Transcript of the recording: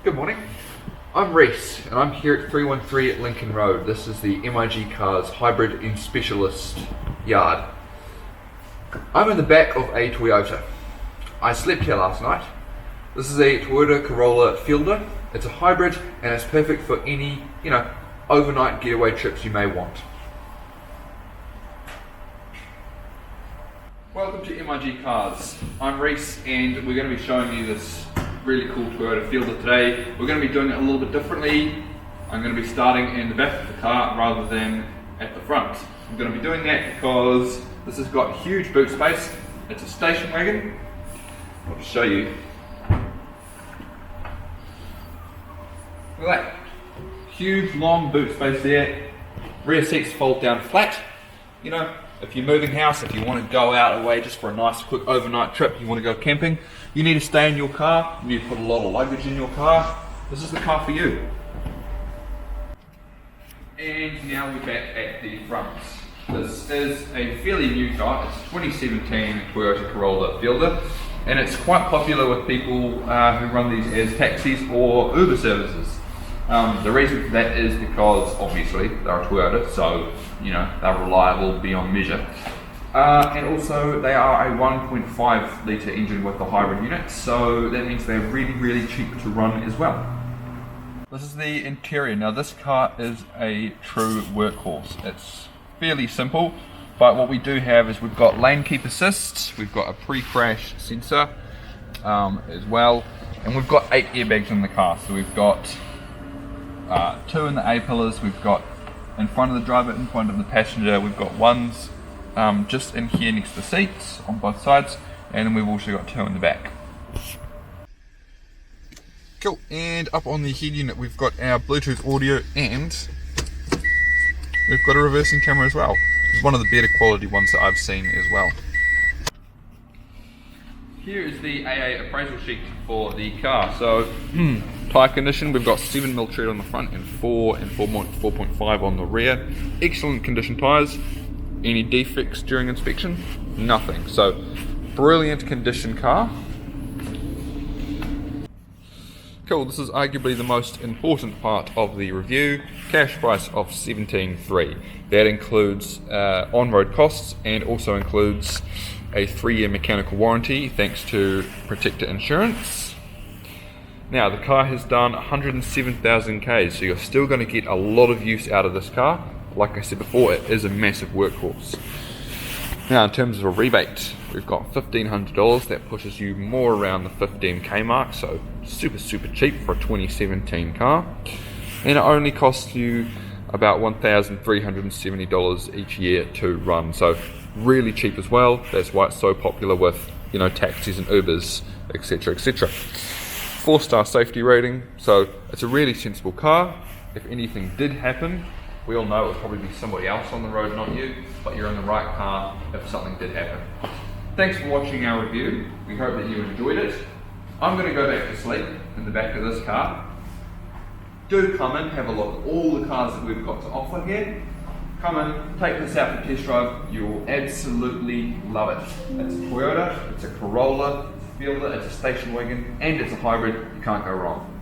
Good morning, I'm Reese and I'm here at 313 at Lincoln Road. This is the MIG Cars Hybrid and Specialist yard. I'm in the back of a Toyota. I slept here last night. This is a Toyota Corolla Fielder. It's a hybrid and it's perfect for any, overnight getaway trips you may want. Welcome to MIG Cars. I'm Reese and we're going to be showing you this really cool Toyota Fielder today. We're going to be doing it a little bit differently. I'm going to be starting in the back of the car rather than at the front. I'm going to be doing that because this has got huge boot space. It's a station wagon. I'll just show you. Look at that. Huge long boot space there. Rear seats fold down flat. If you're moving house, if you want to go out away just for a nice quick overnight trip, you want to go camping, you need to stay in your car, you need to put a lot of luggage in your car, this is the car for you. And now we're back at the front. This is a fairly new car. It's a 2017 Toyota Corolla Fielder, and it's quite popular with people who run these as taxis or Uber services. The reason for that is because obviously they're a Toyota, so they're reliable beyond measure. And also they are a 1.5 litre engine with the hybrid unit, so that means they're really, really cheap to run as well. This is the interior. Now this car is a true workhorse. It's fairly simple, but what we do have is we've got lane keep assist, we've got a pre-crash sensor as well, and we've got 8 airbags in the car. So we've got 2 in the A-pillars, we've got in front of the driver, in front of the passenger, we've got ones just in here next to the seats on both sides, and then we've also got 2 in the back. Cool, and up on the head unit we've got our Bluetooth audio and we've got a reversing camera as well. It's one of the better quality ones that I've seen as well. Here is the AA appraisal sheet for the car. So, tyre condition, we've got 7mm tread on the front and 4 and 4.5 on the rear. Excellent condition tyres. Any defects during inspection? Nothing. So, brilliant condition car. Cool, this is arguably the most important part of the review. Cash price of $17,300. That includes on-road costs and also includes a 3-year mechanical warranty thanks to Protector Insurance. Now the car has done 107,000 Ks, so you're still going to get a lot of use out of this car. Like I said before, it is a massive workhorse. Now in terms of a rebate, we've got $1,500. That pushes you more around the 15k mark, so super cheap for a 2017 car. And it only costs you about $1,370 each year to run, so really cheap as well. That's why it's so popular with taxis and Ubers, etc, etc. 4-star safety rating, so it's a really sensible car. If anything did happen, we all know it would probably be somebody else on the road, not you, but you're in the right car if something did happen. Thanks for watching our review. We hope that you enjoyed it. I'm going to go back to sleep in the back of this car. Do come in, have a look at all the cars that we've got to offer here. Come in, take this out for test drive. You will absolutely love it. It's a Toyota, it's a Corolla, it's a Fielder, it's a station wagon, and it's a hybrid. You can't go wrong.